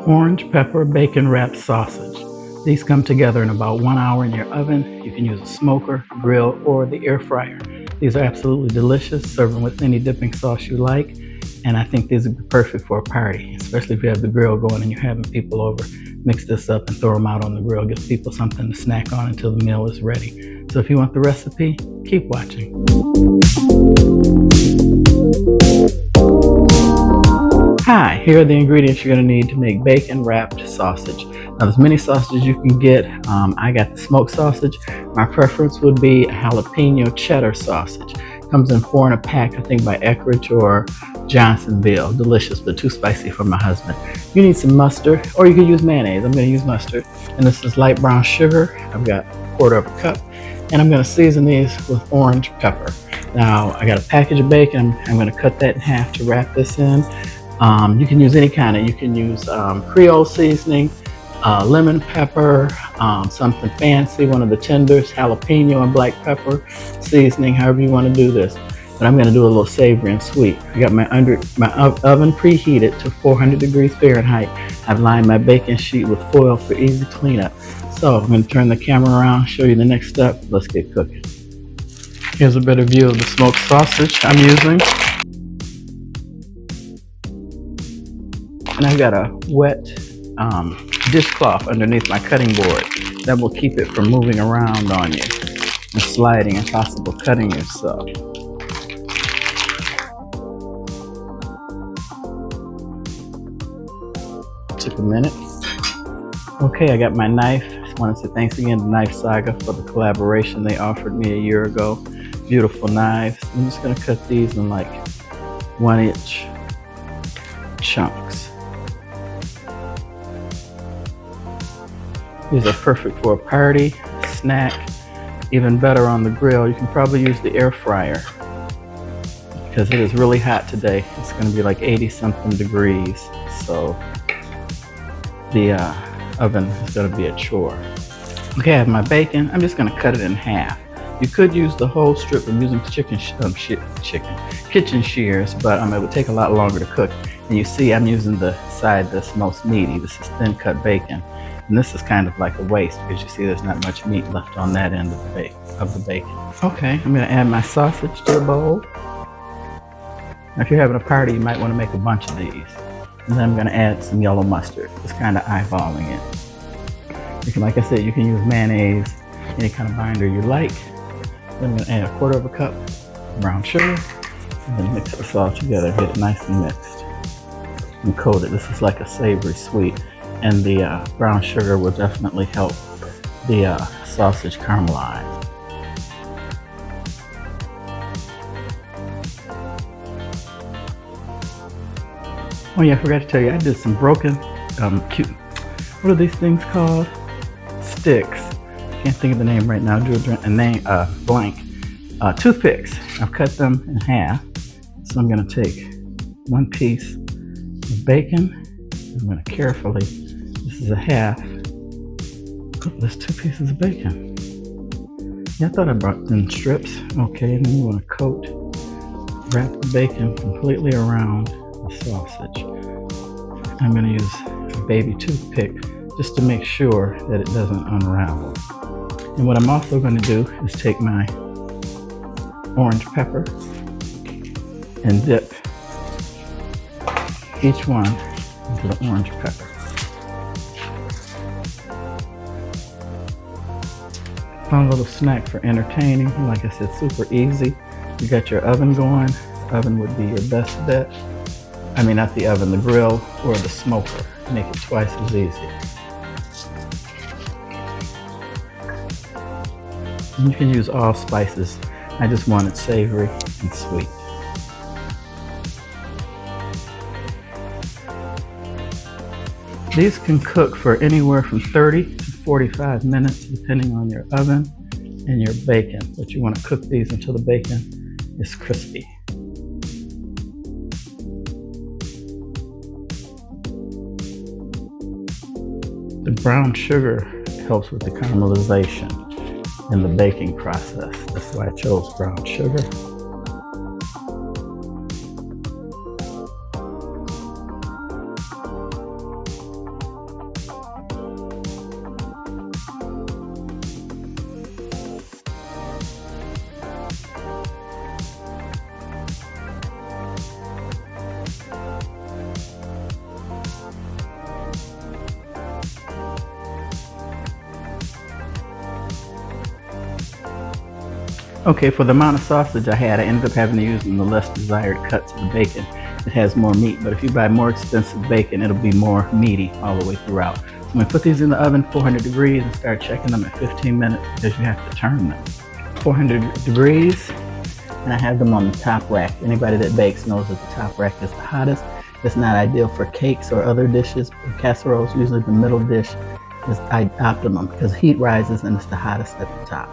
Orange pepper bacon wrapped sausage. These come together in about 1 hour in your oven. You can use a smoker, grill, or the air fryer. These are absolutely delicious, serve them with any dipping sauce you like, and I think these would be perfect for a party, especially if you have the grill going and you're having people over. Mix this up and throw them out on the grill. Give people something to snack on until the meal is ready. So if you want the recipe, keep watching. Hi, here are the ingredients you're going to need to make bacon wrapped sausage. Now there's many sausages you can get. I got the smoked sausage. My preference would be a jalapeno cheddar sausage. Comes in 4 in a pack, I think by Eckrich or Johnsonville. Delicious, but too spicy for my husband. You need some mustard, or you can use mayonnaise. I'm going to use mustard. And this is light brown sugar. I've got 1/4 cup. And I'm going to season these with orange pepper. Now I got a package of bacon. I'm going to cut that in half to wrap this in. You can use any kind of, you can use Creole seasoning, lemon pepper, something fancy, one of the tenders, jalapeno and black pepper seasoning, however you want to do this. But I'm going to do a little savory and sweet. I got my oven preheated to 400 degrees Fahrenheit. I've lined my baking sheet with foil for easy cleanup. So I'm going to turn the camera around, show you the next step. Let's get cooking. Here's a better view of the smoked sausage I'm using. And I've got a wet dishcloth underneath my cutting board that will keep it from moving around on you and sliding and possibly cutting yourself. Took a minute. Okay, I got my knife. Just want to say thanks again to Knife Saga for the collaboration they offered me a year ago. Beautiful knives. I'm just going to cut these in like 1-inch chunks. These are perfect for a party, snack, even better on the grill. You can probably use the air fryer because it is really hot today. It's going to be like 80-something degrees, so the oven is going to be a chore. Okay, I have my bacon. I'm just going to cut it in half. You could use the whole strip. I'm using kitchen shears, but it would take a lot longer to cook. And you see I'm using the side that's most meaty. This is thin cut bacon. And this is kind of like a waste because you see there's not much meat left on that end of the bacon. Okay, I'm going to add my sausage to the bowl. Now if you're having a party, you might want to make a bunch of these. And then I'm going to add some yellow mustard, just kind of eyeballing it. You can, like I said, you can use mayonnaise, any kind of binder you like. Then I'm going to add 1/4 cup brown sugar, and then mix this all together, get it nice and mixed. And coat it. This is like a savory sweet. And the brown sugar will definitely help the sausage caramelize. Oh yeah, I forgot to tell you, I did some broken, what are these things called? Sticks. Can't think of the name right now. Blank. Toothpicks. I've cut them in half. So I'm going to take 1 piece of bacon. I'm going to carefully, this is a half. Oh, there's 2 pieces of bacon. Yeah, I thought I brought them in strips. Okay, and then you want to wrap the bacon completely around the sausage. I'm going to use a baby toothpick just to make sure that it doesn't unravel. And what I'm also going to do is take my orange pepper and dip each one into the orange pepper. Fun little snack for entertaining. Like I said, super easy. You got your oven going. The oven would be your best bet. I mean, not the oven, the grill or the smoker. Make it twice as easy. And you can use all spices. I just want it savory and sweet. These can cook for anywhere from 30 to 45 minutes, depending on your oven and your bacon. But you want to cook these until the bacon is crispy. The brown sugar helps with the caramelization in the baking process. That's why I chose brown sugar. Okay, for the amount of sausage I had, I ended up having to use the less desired cuts of the bacon. It has more meat, but if you buy more expensive bacon, it'll be more meaty all the way throughout. So I'm gonna put these in the oven, 400 degrees, and start checking them at 15 minutes because you have to turn them. 400 degrees, and I have them on the top rack. Anybody that bakes knows that the top rack is the hottest. It's not ideal for cakes or other dishes, or casseroles. Usually the middle dish is optimum because heat rises and it's the hottest at the top.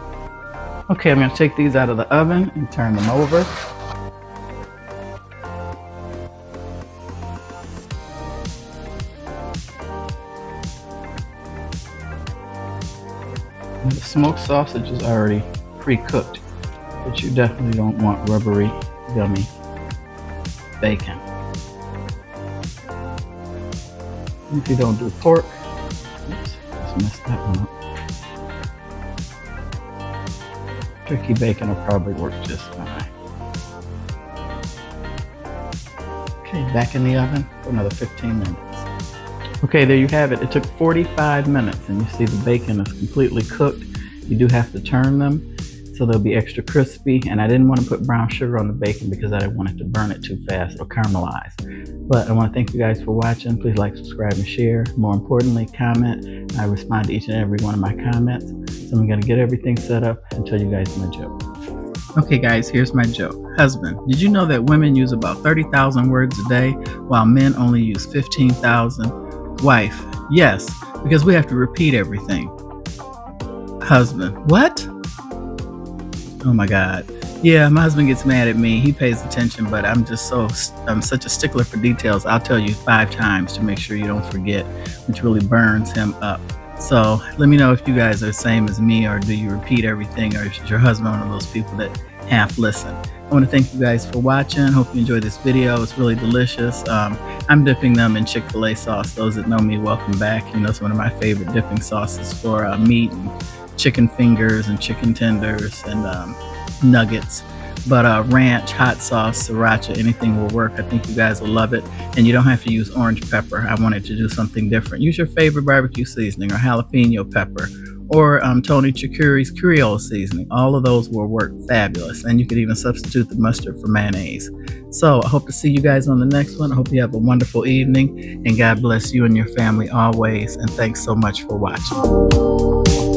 Okay, I'm going to take these out of the oven and turn them over. And the smoked sausage is already pre-cooked, but you definitely don't want rubbery, gummy bacon. If you don't do pork, oops, just messed that one up. Turkey bacon will probably work just fine. Okay, back in the oven for another 15 minutes. Okay, there you have it. It took 45 minutes, and you see the bacon is completely cooked. You do have to turn them so they'll be extra crispy, and I didn't want to put brown sugar on the bacon because I didn't want it to burn it too fast or caramelize. But I want to thank you guys for watching. Please like, subscribe, and share. More importantly, comment. I respond to each and every one of my comments. So I'm going to get everything set up and tell you guys my joke. Okay guys, here's my joke. Husband, did you know that women use about 30,000 words a day while men only use 15,000? Wife, yes, because we have to repeat everything. Husband, what? Oh my God. Yeah, my husband gets mad at me. He pays attention, but I'm such a stickler for details. I'll tell you 5 times to make sure you don't forget, which really burns him up. So let me know if you guys are the same as me, or do you repeat everything, or is your husband one of those people that half listen? I want to thank you guys for watching. Hope you enjoyed this video. It's really delicious. I'm dipping them in Chick-fil-A sauce. Those that know me, welcome back. You know, it's one of my favorite dipping sauces for meat and chicken fingers and chicken tenders and nuggets. But ranch, hot sauce, sriracha, anything will work. I think you guys will love it. And you don't have to use orange pepper. I wanted to do something different. Use your favorite barbecue seasoning or jalapeno pepper or Tony Chikuri's Creole seasoning. All of those will work fabulous. And you could even substitute the mustard for mayonnaise. So I hope to see you guys on the next one. I hope you have a wonderful evening, and God bless you and your family always. And thanks so much for watching.